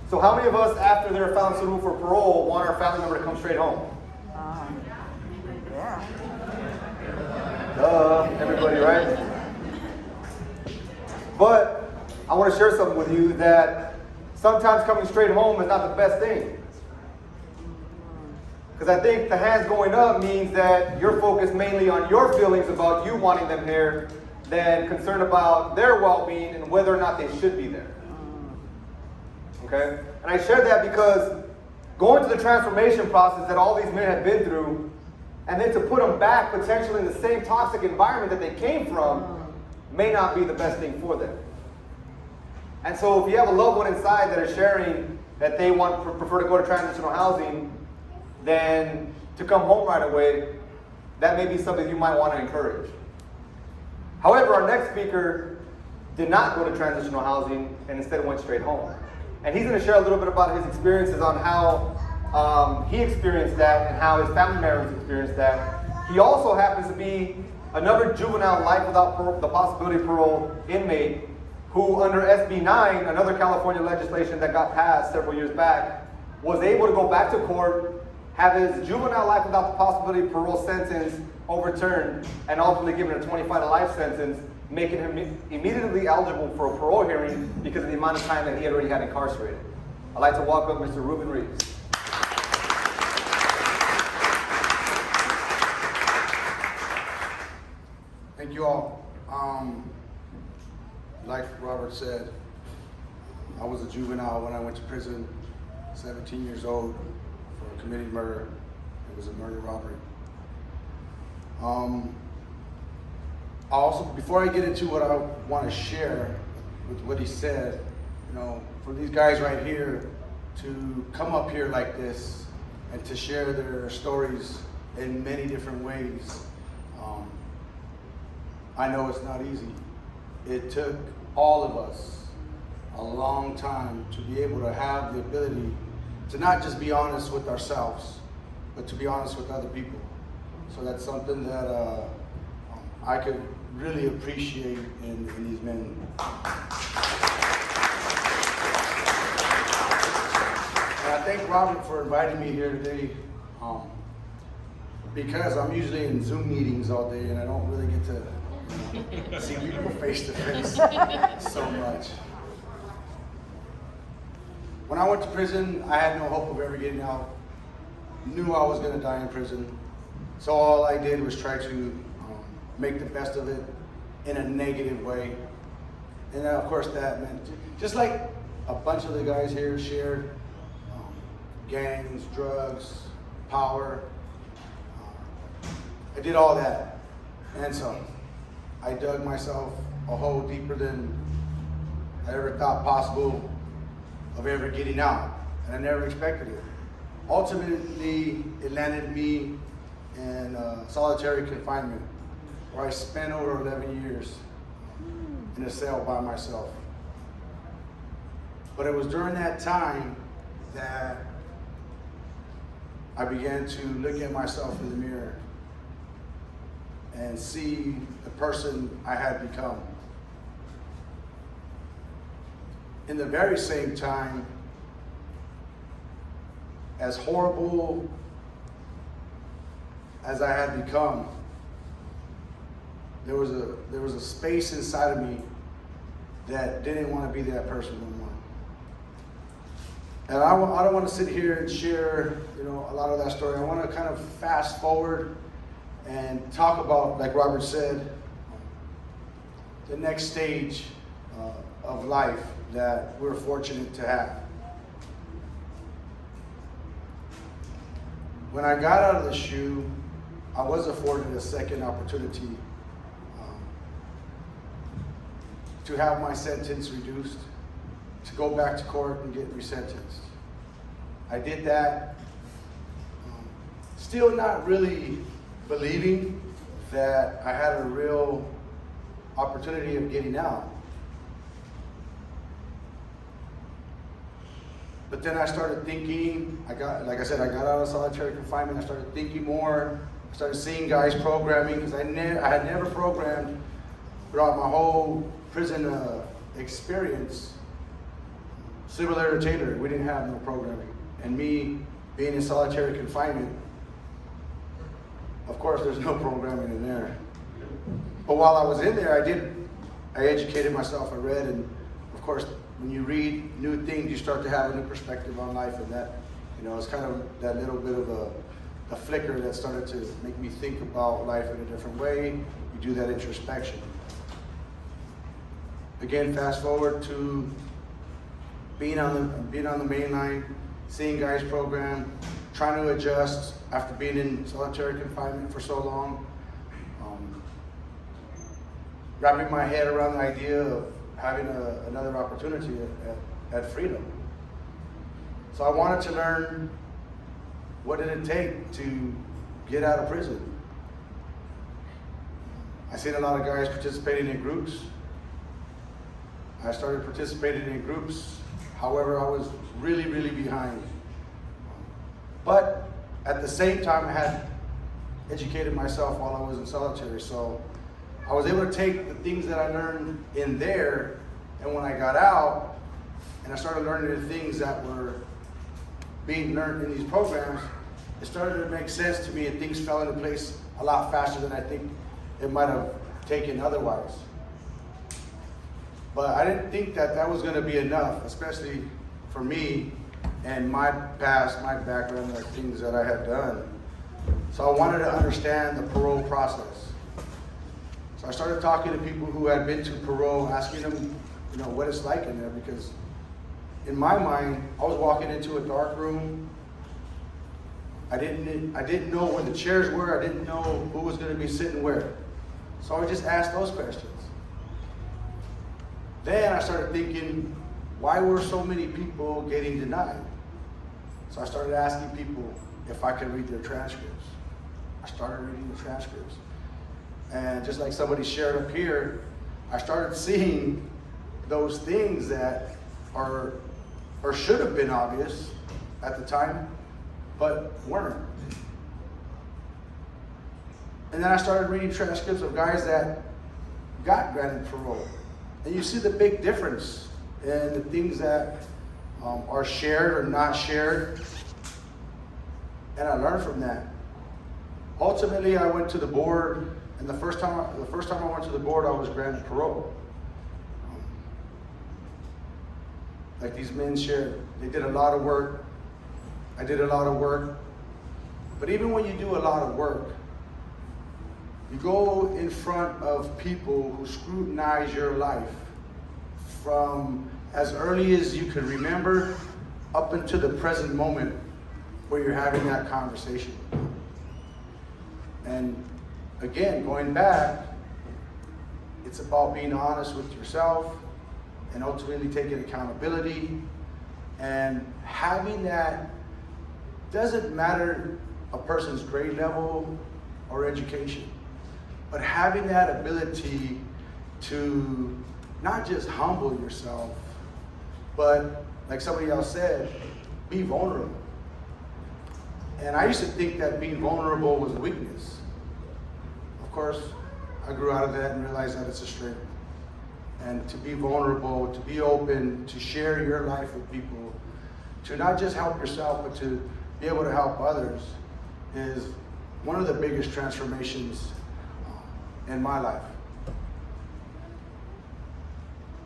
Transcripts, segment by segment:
So how many of us, after they're found suitable for parole, want our family member to come straight home? Yeah. Duh, everybody, right? But I want to share something with you that sometimes coming straight home is not the best thing. Because I think the hands going up means that you're focused mainly on your feelings about you wanting them here than concerned about their well-being and whether or not they should be there. Okay? And I share that because going through the transformation process that all these men have been through, and then to put them back potentially in the same toxic environment that they came from, may not be the best thing for them. And so if you have a loved one inside that is sharing that they prefer to go to transitional housing than to come home right away, that may be something you might want to encourage. However, our next speaker did not go to transitional housing and instead went straight home. And he's going to share a little bit about his experiences on how he experienced that and how his family members experienced that. He also happens to be another juvenile life without the possibility of parole inmate who, under SB 9, another California legislation that got passed several years back, was able to go back to court, have his juvenile life without the possibility of parole sentence overturned, and ultimately given a 25 to life sentence, making him immediately eligible for a parole hearing because of the amount of time that he had already had incarcerated. I'd like to welcome Mr. Ruiz. Thank you all. Like Robert said, I was a juvenile when I went to prison, 17 years old, for committing murder. It was a murder robbery. Also, before I get into what I want to share with what he said, you know, for these guys right here to come up here like this and to share their stories in many different ways, I know it's not easy. It took all of us a long time to be able to have the ability to not just be honest with ourselves, but to be honest with other people. So that's something that I could really appreciate in these men. And I thank Robert for inviting me here today, because I'm usually in Zoom meetings all day and I don't really get to see people face to face so much. When I went to prison, I had no hope of ever getting out. Knew I was going to die in prison. So all I did was try to make the best of it in a negative way. And then of course that meant, just like a bunch of the guys here shared, gangs, drugs, power. I did all that and some. I dug myself a hole deeper than I ever thought possible of ever getting out, and I never expected it. Ultimately, it landed me in solitary confinement, where I spent over 11 years in a cell by myself. But it was during that time that I began to look at myself in the mirror and see the person I had become. In the very same time, as horrible as I had become, there was a space inside of me that didn't want to be that person no more. And I don't want to sit here and share, a lot of that story. I want to kind of fast forward and talk about, like Robert said, the next stage of life that we're fortunate to have. When I got out of the SHU, I was afforded a second opportunity to have my sentence reduced, to go back to court and get resentenced. I did that, still not really believing that I had a real opportunity of getting out. But then I started thinking, like I said, I got out of solitary confinement, I started thinking more, I started seeing guys programming, because I had never programmed throughout my whole prison experience. Similar to Taylor, we didn't have no programming. And me being in solitary confinement, of course there's no programming in there. But while I was in there, I educated myself, I read, and of course, when you read new things, you start to have a new perspective on life, and that, it's kind of that little bit of a flicker that started to make me think about life in a different way. You do that introspection. Again, fast forward to being on the main line, seeing guys program, trying to adjust after being in solitary confinement for so long, wrapping my head around the idea of having another opportunity at freedom. So I wanted to learn, what did it take to get out of prison? I seen a lot of guys participating in groups. I started participating in groups. However, I was really, really behind. But at the same time, I had educated myself while I was in solitary. So I was able to take the things that I learned in there, and when I got out, and I started learning the things that were being learned in these programs, it started to make sense to me, and things fell into place a lot faster than I think it might have taken otherwise. But I didn't think that that was going to be enough, especially for me and my past, my background, the things that I had done. So I wanted to understand the parole process. So I started talking to people who had been to parole, asking them, what it's like in there, because in my mind, I was walking into a dark room. I didn't know where the chairs were. I didn't know who was going to be sitting where. So I just asked those questions. Then I started thinking, why were so many people getting denied? So I started asking people if I could read their transcripts. I started reading the transcripts. And just like somebody shared up here, I started seeing those things that are, or should have been obvious at the time, but weren't. And then I started reading transcripts of guys that got granted parole. And you see the big difference in the things that are shared or not shared. And I learned from that. Ultimately, I went to the board, and the first time I went to the board, I was granted parole. Like these men shared, they did a lot of work. I did a lot of work. But even when you do a lot of work, you go in front of people who scrutinize your life from as early as you can remember up until the present moment where you're having that conversation. And again, going back, it's about being honest with yourself and ultimately taking accountability and having that. Doesn't matter a person's grade level or education, but having that ability to not just humble yourself, but like somebody else said, be vulnerable. And I used to think that being vulnerable was a weakness. Of course, I grew out of that and realized that it's a strength. And to be vulnerable, to be open, to share your life with people, to not just help yourself, but to be able to help others is one of the biggest transformations in my life.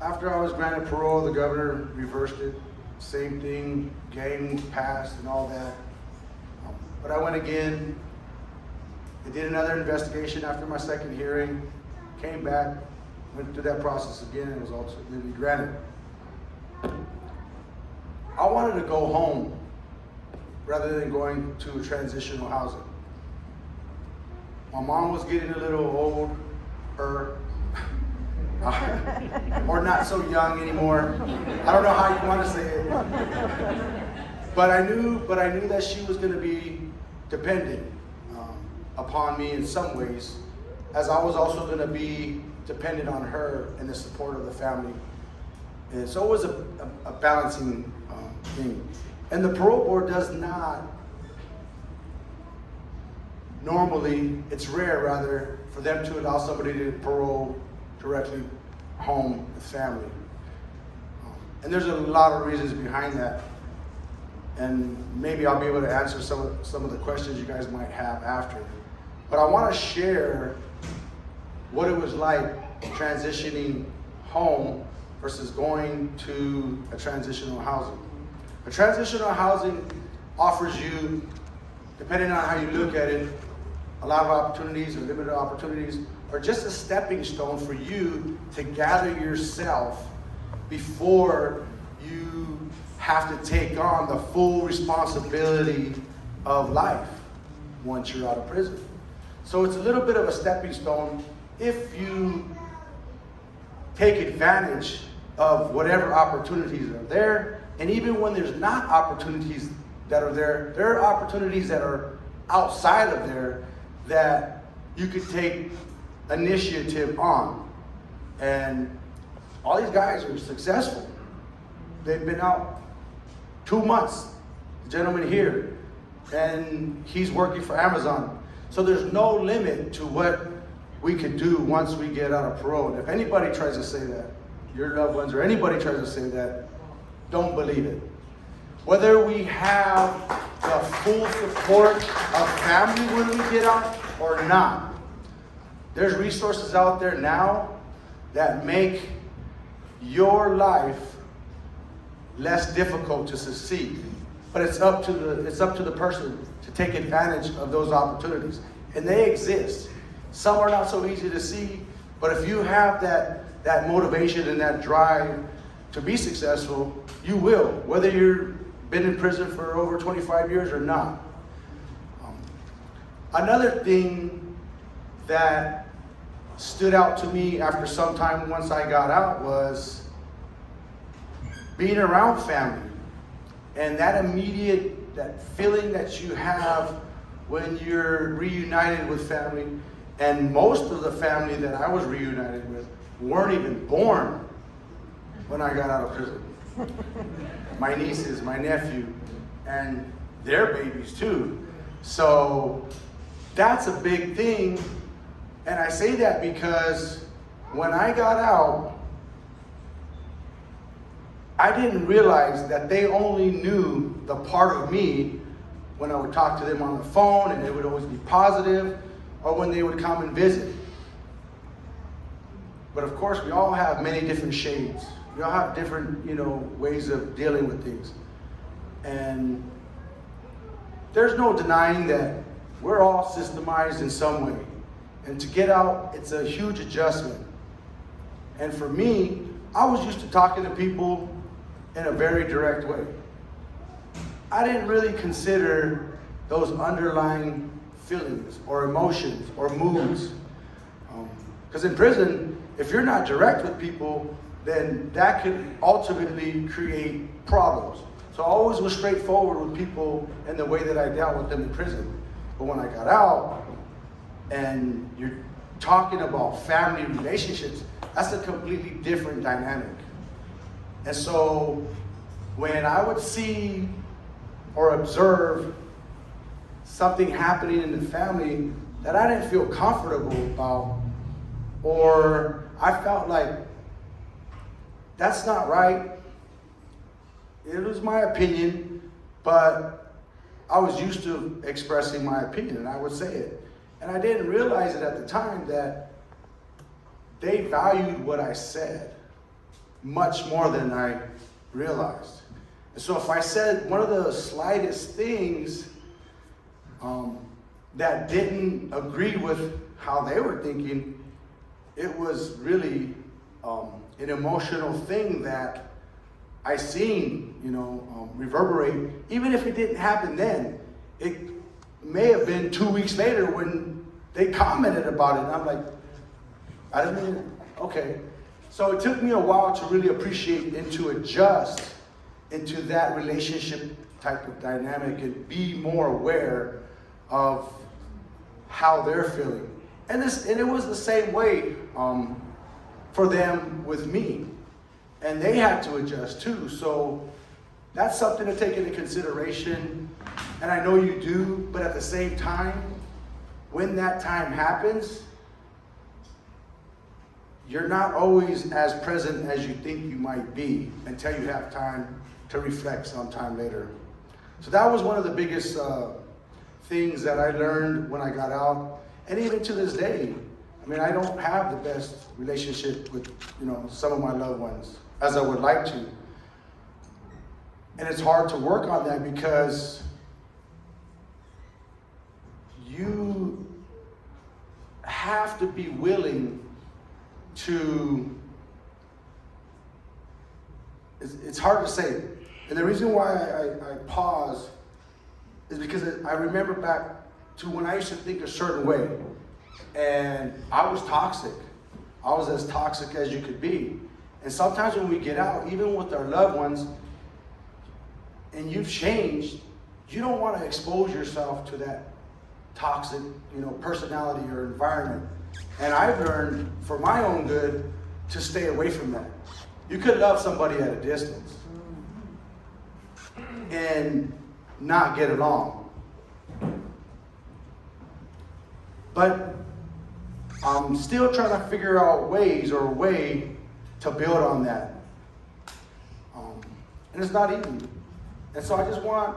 After I was granted parole, the governor reversed it. Same thing, gang passed and all that. But I went again. I did another investigation after my second hearing, came back, went through that process again, and was ultimately granted. I wanted to go home rather than going to transitional housing. My mom was getting a little old, or not so young anymore. I don't know how you want to say it. But I knew that she was going to be dependent upon me in some ways, as I was also going to be dependent on her and the support of the family. And so it was a balancing thing. And the parole board does not, normally, it's rare rather, for them to allow somebody to parole directly home with family. And there's a lot of reasons behind that. And maybe I'll be able to answer some of the questions you guys might have after. But I want to share what it was like transitioning home versus going to a transitional housing. A transitional housing offers you, depending on how you look at it, a lot of opportunities or limited opportunities, or just a stepping stone for you to gather yourself before you have to take on the full responsibility of life once you're out of prison. So it's a little bit of a stepping stone if you take advantage of whatever opportunities are there. And even when there's not opportunities that are there, there are opportunities that are outside of there that you could take initiative on. And all these guys are successful. They've been out 2 months, the gentleman here, and he's working for Amazon. So there's no limit to what we could do once we get out of parole. And if anybody tries to say that, your loved ones or anybody tries to say that, don't believe it. Whether we have the full support of family when we get out or not, there's resources out there now that make your life less difficult to succeed. But it's up to the person to take advantage of those opportunities. And they exist. Some are not so easy to see, but if you have that motivation and that drive to be successful, you will, whether you've been in prison for over 25 years or not. Another thing that stood out to me after some time once I got out was being around family. And that feeling that you have when you're reunited with family. And most of the family that I was reunited with weren't even born when I got out of prison. My nieces, my nephew, and their babies too. So that's a big thing. And I say that because when I got out, I didn't realize that they only knew the part of me when I would talk to them on the phone and it would always be positive, or when they would come and visit. But of course, we all have many different shades. We all have different, ways of dealing with things. And there's no denying that we're all systemized in some way. And to get out, it's a huge adjustment. And for me, I was used to talking to people in a very direct way. I didn't really consider those underlying feelings or emotions or moods. Because in prison, if you're not direct with people, then that could ultimately create problems. So I always was straightforward with people in the way that I dealt with them in prison. But when I got out, and you're talking about family relationships, that's a completely different dynamic. And so when I would see or observe something happening in the family that I didn't feel comfortable about, or I felt like that's not right, it was my opinion, but I was used to expressing my opinion and I would say it. And I didn't realize it at the time that they valued what I said much more than I realized. And so if I said one of the slightest things that didn't agree with how they were thinking, it was really an emotional thing that I seen, reverberate. Even if it didn't happen then, it may have been 2 weeks later when they commented about it. And I'm like, I didn't mean it. Okay. So it took me a while to really appreciate and to adjust into that relationship type of dynamic and be more aware of how they're feeling. And it was the same way for them with me. And they had to adjust too. So that's something to take into consideration. And I know you do, but at the same time, when that time happens, you're not always as present as you think you might be until you have time to reflect sometime later. So that was one of the biggest things that I learned when I got out, and even to this day. I mean, I don't have the best relationship with, some of my loved ones as I would like to. And it's hard to work on that because you have to be willing to, it's hard to say. And the reason why I pause is because I remember back to when I used to think a certain way. And I was toxic. I was as toxic as you could be. And sometimes when we get out, even with our loved ones, and you've changed, you don't want to expose yourself to that toxic, personality or environment. And I've learned, for my own good, to stay away from that. You could love somebody at a distance and not get along. But I'm still trying to figure out ways or a way to build on that. And it's not easy. And so I just want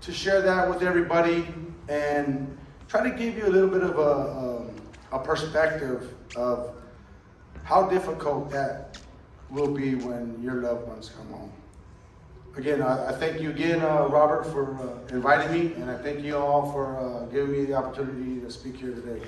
to share that with everybody and try to give you a little bit of a perspective of how difficult that will be when your loved ones come home. Again, I thank you again, Robert, for inviting me, and I thank you all for giving me the opportunity to speak here today.